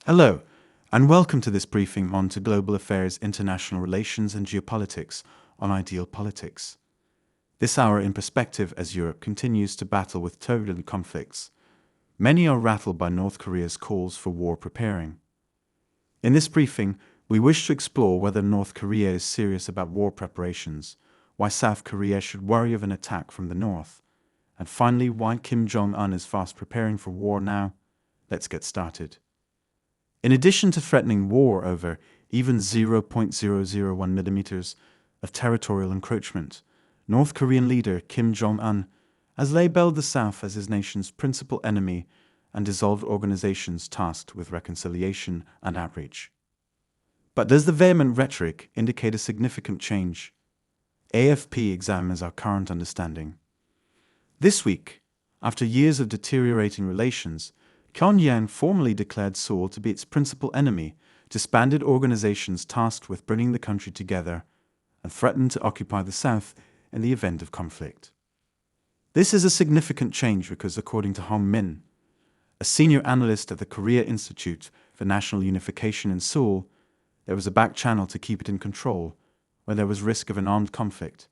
Hello, and welcome to this briefing on to global affairs, international relations and geopolitics on Ideal Politics. This hour in perspective as Europe continues to battle with turbulent conflicts. Many are rattled by North Korea's calls for war preparing. In this briefing, we wish to explore whether North Korea is serious about war preparations, why South Korea should worry of an attack from the north, and finally why Kim Jong-un is fast preparing for war now. Let's get started. In addition to threatening war over even 0.001 millimeters of territorial encroachment, North Korean leader Kim Jong-un has labeled the South as his nation's principal enemy and dissolved organizations tasked with reconciliation and outreach. But does the vehement rhetoric indicate a significant change? AFP examines our current understanding. This week, after years of deteriorating relations, Pyongyang formally declared Seoul to be its principal enemy, disbanded organizations tasked with bringing the country together, and threatened to occupy the South in the event of conflict. This is a significant change because, according to Hong Min, a senior analyst at the Korea Institute for National Unification in Seoul, there was a back channel to keep it in control when there was risk of an armed conflict,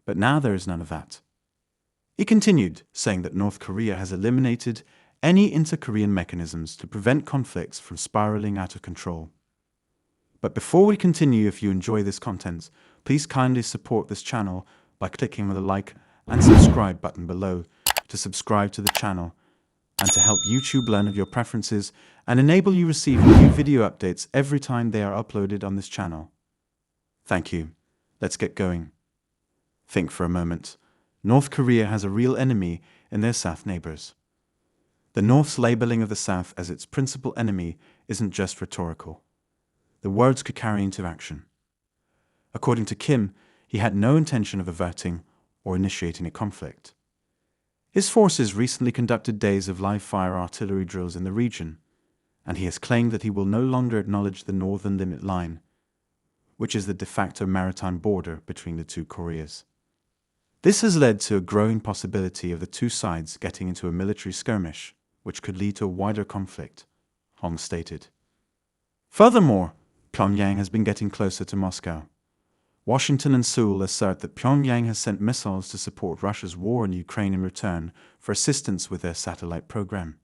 but now there is none of that. He continued, saying that North Korea has eliminated any inter-Korean mechanisms to prevent conflicts from spiraling out of control. But before we continue, if you enjoy this content, please kindly support this channel by clicking on the like and subscribe button below to subscribe to the channel and to help YouTube learn of your preferences and enable you receive new video updates every time they are uploaded on this channel. Thank you. Let's get going. Think for a moment. North Korea has a real enemy in their South neighbors. The North's labeling of the South as its principal enemy isn't just rhetorical. The words could carry into action. According to Kim, he had no intention of averting or initiating a conflict. His forces recently conducted days of live-fire artillery drills in the region, and he has claimed that he will no longer acknowledge the northern limit line, which is the de facto maritime border between the two Koreas. This has led to a growing possibility of the two sides getting into a military skirmish, which could lead to a wider conflict, Hong stated. Furthermore, Pyongyang has been getting closer to Moscow. Washington and Seoul assert that Pyongyang has sent missiles to support Russia's war in Ukraine in return for assistance with their satellite program.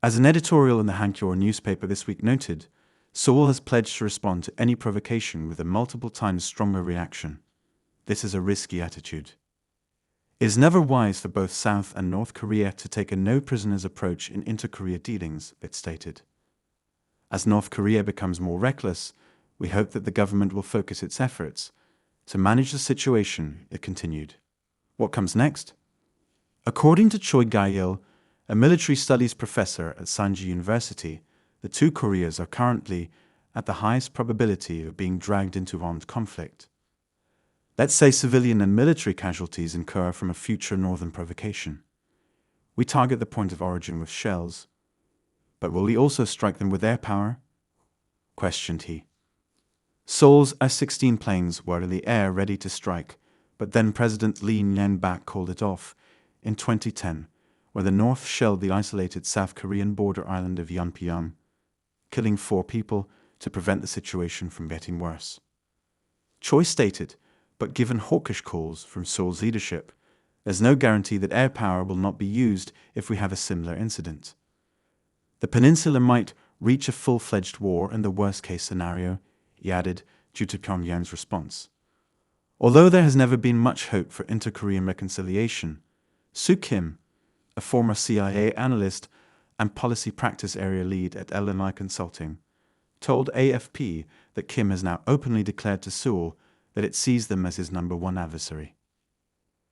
As an editorial in the Hankyor newspaper this week noted, Seoul has pledged to respond to any provocation with a multiple times stronger reaction. This is a risky attitude. It is never wise for both South and North Korea to take a no-prisoners approach in inter-Korea dealings, it stated. As North Korea becomes more reckless, we hope that the government will focus its efforts to manage the situation, it continued. What comes next? According to Choi Ga-il, a military studies professor at Sanji University, the two Koreas are currently at the highest probability of being dragged into armed conflict. Let's say civilian and military casualties incur from a future northern provocation. We target the point of origin with shells. But will we also strike them with air power? Questioned he. Seoul's S-16 planes were in the air ready to strike, but then President Lee Myung-bak called it off in 2010, where the North shelled the isolated South Korean border island of Yeonpyeong, killing 4 people to prevent the situation from getting worse. Choi stated, but given hawkish calls from Seoul's leadership, there's no guarantee that air power will not be used if we have a similar incident. The peninsula might reach a full-fledged war in the worst-case scenario, he added, due to Pyongyang's response. Although there has never been much hope for inter-Korean reconciliation, Soo Kim, a former CIA analyst and policy practice area lead at LMI Consulting, told AFP that Kim has now openly declared to Seoul that it sees them as his number one adversary.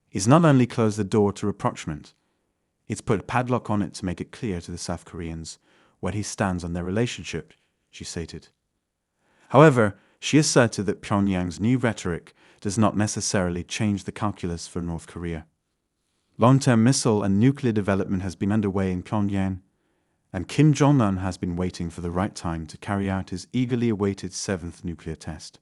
He's not only closed the door to rapprochement, he's put a padlock on it to make it clear to the South Koreans where he stands on their relationship, she stated. However, she asserted that Pyongyang's new rhetoric does not necessarily change the calculus for North Korea. Long-term missile and nuclear development has been underway in Pyongyang, and Kim Jong-un has been waiting for the right time to carry out his eagerly awaited 7th nuclear test.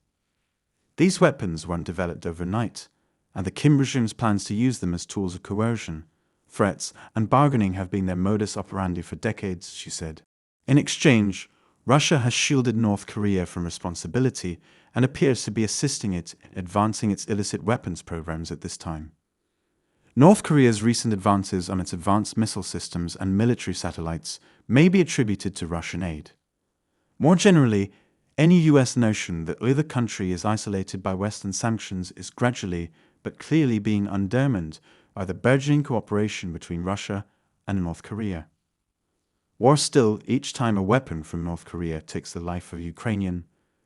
These weapons weren't developed overnight, and the Kim regime's plans to use them as tools of coercion, threats, and bargaining have been their modus operandi for decades, she said. In exchange, Russia has shielded North Korea from responsibility and appears to be assisting it in advancing its illicit weapons programs at this time. North Korea's recent advances on its advanced missile systems and military satellites may be attributed to Russian aid. More generally, any US notion that either country is isolated by Western sanctions is gradually but clearly being undermined by the burgeoning cooperation between Russia and North Korea. Worse still, each time a weapon from North Korea takes the life of a Ukrainian,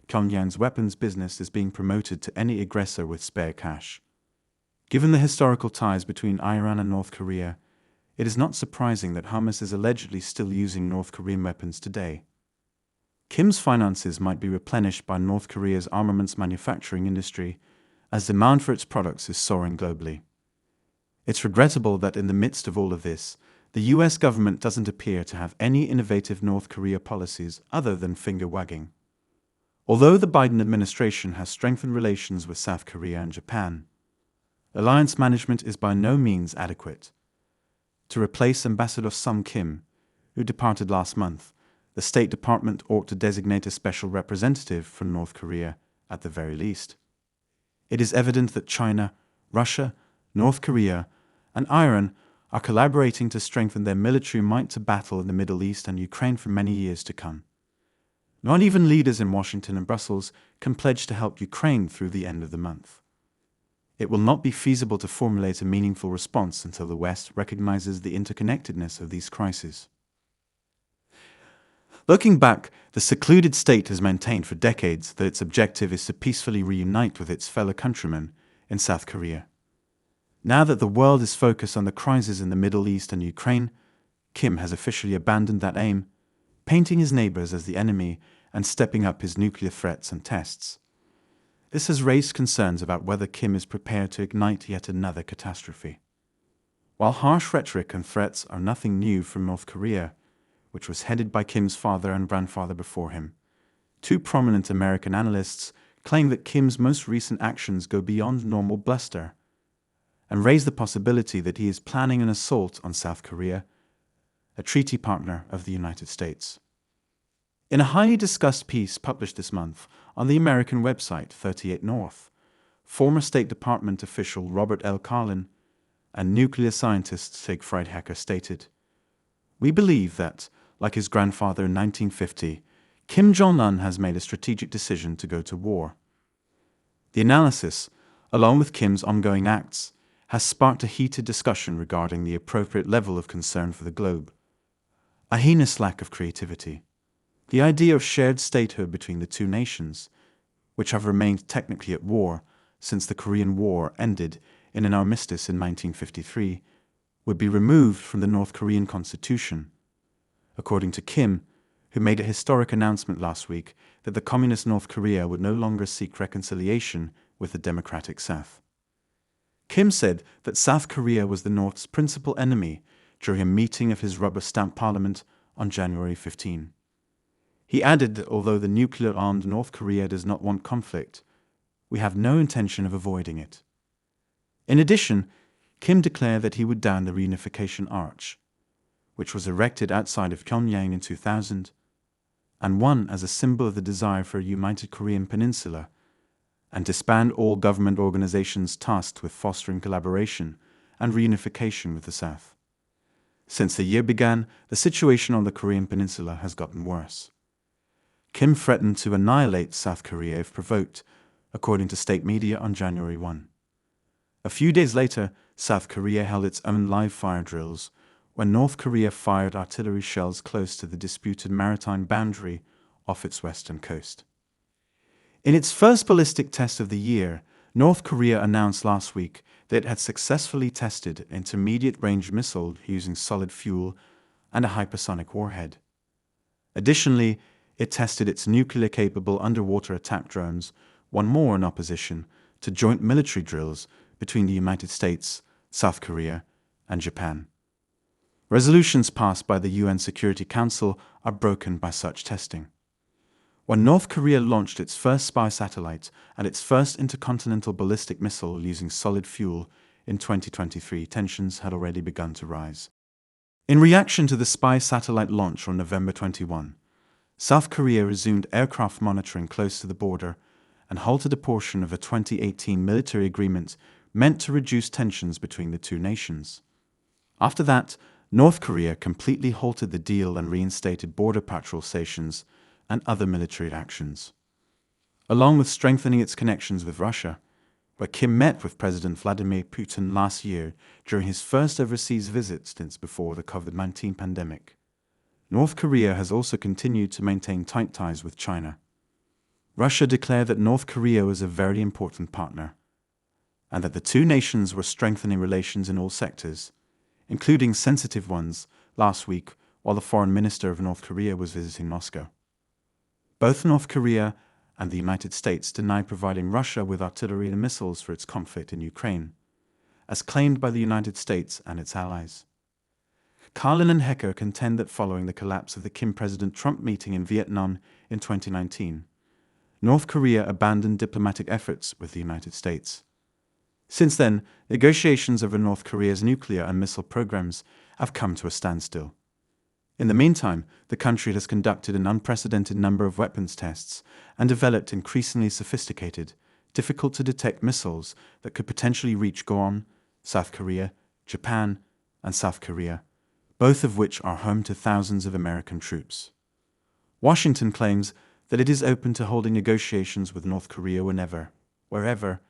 Pyongyang's weapons business is being promoted to any aggressor with spare cash. Given the historical ties between Iran and North Korea, it is not surprising that Hamas is allegedly still using North Korean weapons today. Kim's finances might be replenished by North Korea's armaments manufacturing industry, as demand for its products is soaring globally. It's regrettable that in the midst of all of this, the US government doesn't appear to have any innovative North Korea policies other than finger-wagging. Although the Biden administration has strengthened relations with South Korea and Japan, alliance management is by no means adequate. To replace Ambassador Sung Kim, who departed last month, the State Department ought to designate a special representative from North Korea at the very least. It is evident that China, Russia, North Korea, and Iran are collaborating to strengthen their military might to battle in the Middle East and Ukraine for many years to come. Not even leaders in Washington and Brussels can pledge to help Ukraine through the end of the month. It will not be feasible to formulate a meaningful response until the West recognizes the interconnectedness of these crises. Looking back, the secluded state has maintained for decades that its objective is to peacefully reunite with its fellow countrymen in South Korea. Now that the world is focused on the crises in the Middle East and Ukraine, Kim has officially abandoned that aim, painting his neighbors as the enemy and stepping up his nuclear threats and tests. This has raised concerns about whether Kim is prepared to ignite yet another catastrophe. While harsh rhetoric and threats are nothing new from North Korea, which was headed by Kim's father and grandfather before him, two prominent American analysts claim that Kim's most recent actions go beyond normal bluster and raise the possibility that he is planning an assault on South Korea, a treaty partner of the United States. In a highly discussed piece published this month on the American website 38 North, former State Department official Robert L. Carlin and nuclear scientist Siegfried Hecker stated, "We believe that, like his grandfather in 1950, Kim Jong-un has made a strategic decision to go to war." The analysis, along with Kim's ongoing acts, has sparked a heated discussion regarding the appropriate level of concern for the globe. A heinous lack of creativity. The idea of shared statehood between the two nations, which have remained technically at war since the Korean War ended in an armistice in 1953, would be removed from the North Korean constitution. According to Kim, who made a historic announcement last week that the communist North Korea would no longer seek reconciliation with the democratic South. Kim said that South Korea was the North's principal enemy during a meeting of his rubber-stamp parliament on January 15. He added that although the nuclear-armed North Korea does not want conflict, we have no intention of avoiding it. In addition, Kim declared that he would down the reunification arch, which was erected outside of Pyongyang in 2000, and won as a symbol of the desire for a united Korean peninsula, and disband all government organizations tasked with fostering collaboration and reunification with the South. Since the year began, the situation on the Korean peninsula has gotten worse. Kim threatened to annihilate South Korea if provoked, according to state media on January 1. A few days later, South Korea held its own live-fire drills when North Korea fired artillery shells close to the disputed maritime boundary off its western coast. In its first ballistic test of the year, North Korea announced last week that it had successfully tested an intermediate-range missile using solid fuel and a hypersonic warhead. Additionally, it tested its nuclear-capable underwater attack drones, one more in opposition to joint military drills between the United States, South Korea, and Japan. Resolutions passed by the UN Security Council are broken by such testing. When North Korea launched its first spy satellite and its first intercontinental ballistic missile using solid fuel in 2023, tensions had already begun to rise. In reaction to the spy satellite launch on November 21, South Korea resumed aircraft monitoring close to the border and halted a portion of a 2018 military agreement meant to reduce tensions between the two nations. After that, North Korea completely halted the deal and reinstated border patrol stations and other military actions. Along with strengthening its connections with Russia, where Kim met with President Vladimir Putin last year during his first overseas visit since before the COVID-19 pandemic, North Korea has also continued to maintain tight ties with China. Russia declared that North Korea was a very important partner, and that the two nations were strengthening relations in all sectors, including sensitive ones, last week while the foreign minister of North Korea was visiting Moscow. Both North Korea and the United States deny providing Russia with artillery and missiles for its conflict in Ukraine, as claimed by the United States and its allies. Carlin and Hecker contend that following the collapse of the Kim-President Trump meeting in Vietnam in 2019, North Korea abandoned diplomatic efforts with the United States. Since then, negotiations over North Korea's nuclear and missile programs have come to a standstill. In the meantime, the country has conducted an unprecedented number of weapons tests and developed increasingly sophisticated, difficult-to-detect missiles that could potentially reach Guam, South Korea, Japan, and South Korea, both of which are home to thousands of American troops. Washington claims that it is open to holding negotiations with North Korea whenever, wherever,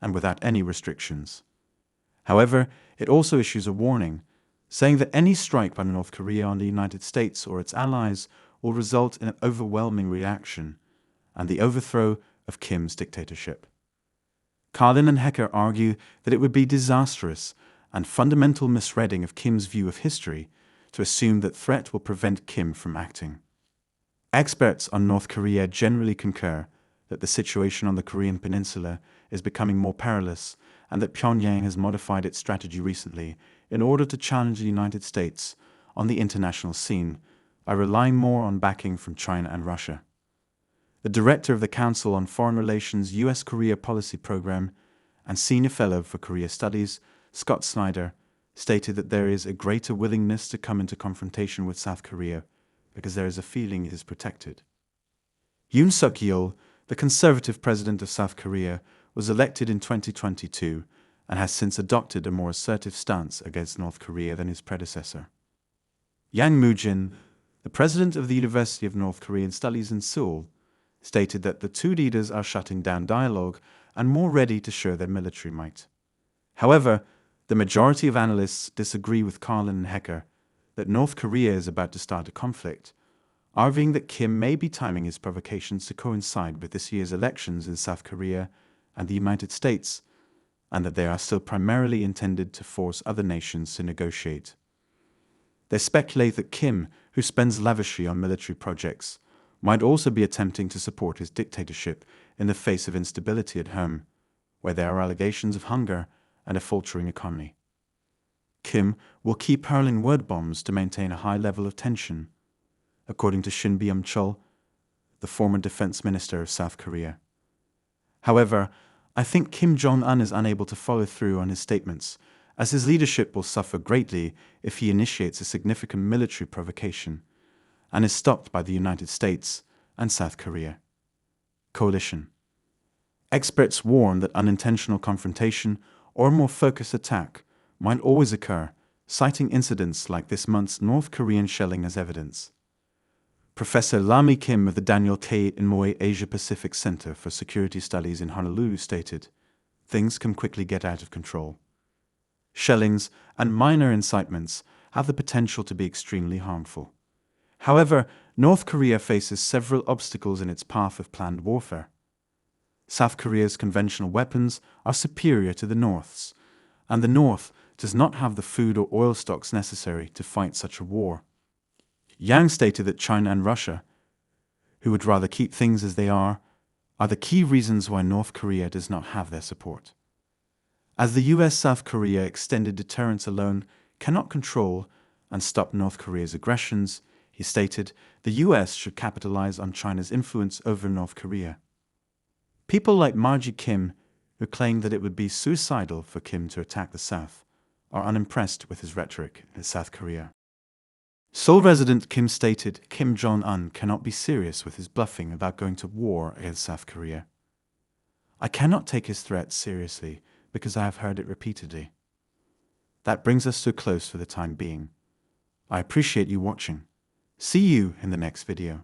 and without any restrictions. However, it also issues a warning, saying that any strike by North Korea on the United States or its allies will result in an overwhelming reaction and the overthrow of Kim's dictatorship. Carlin and Hecker argue that it would be disastrous and fundamental misreading of Kim's view of history to assume that threat will prevent Kim from acting. Experts on North Korea generally concur that the situation on the Korean peninsula is becoming more perilous and that Pyongyang has modified its strategy recently in order to challenge the United States on the international scene by relying more on backing from China and Russia. The director of the Council on Foreign Relations U.S.-Korea Policy Program and senior fellow for Korea Studies, Scott Snyder, stated that there is a greater willingness to come into confrontation with South Korea because there is a feeling it is protected. Yoon Suk-yeol, the conservative president of South Korea, was elected in 2022 and has since adopted a more assertive stance against North Korea than his predecessor. Yang Moo-jin, the president of the University of North Korean Studies in Seoul, stated that the two leaders are shutting down dialogue and more ready to show their military might. However, the majority of analysts disagree with Carlin and Hecker that North Korea is about to start a conflict, arguing that Kim may be timing his provocations to coincide with this year's elections in South Korea and the United States, and that they are still primarily intended to force other nations to negotiate. They speculate that Kim, who spends lavishly on military projects, might also be attempting to support his dictatorship in the face of instability at home, where there are allegations of hunger and a faltering economy. Kim will keep hurling word bombs to maintain a high level of tension, according to Shin Byung-chul, the former defense minister of South Korea. However, I think Kim Jong-un is unable to follow through on his statements, as his leadership will suffer greatly if he initiates a significant military provocation and is stopped by the United States and South Korea. Coalition. Experts warn that unintentional confrontation or a more focused attack might always occur, citing incidents like this month's North Korean shelling as evidence. Professor Lami Kim of the Daniel K. Inouye Asia-Pacific Center for Security Studies in Honolulu stated, "Things can quickly get out of control. Shellings and minor incitements have the potential to be extremely harmful. However, North Korea faces several obstacles in its path of planned warfare. South Korea's conventional weapons are superior to the North's, and the North does not have the food or oil stocks necessary to fight such a war." Yang stated that China and Russia, who would rather keep things as they are the key reasons why North Korea does not have their support. As the US-South Korea extended deterrence alone cannot control and stop North Korea's aggressions, he stated the US should capitalize on China's influence over North Korea. People like Margie Kim, who claim that it would be suicidal for Kim to attack the South, are unimpressed with his rhetoric in South Korea. Seoul resident Kim stated Kim Jong-un cannot be serious with his bluffing about going to war against South Korea. I cannot take his threats seriously because I have heard it repeatedly. That brings us to a close for the time being. I appreciate you watching. See you in the next video.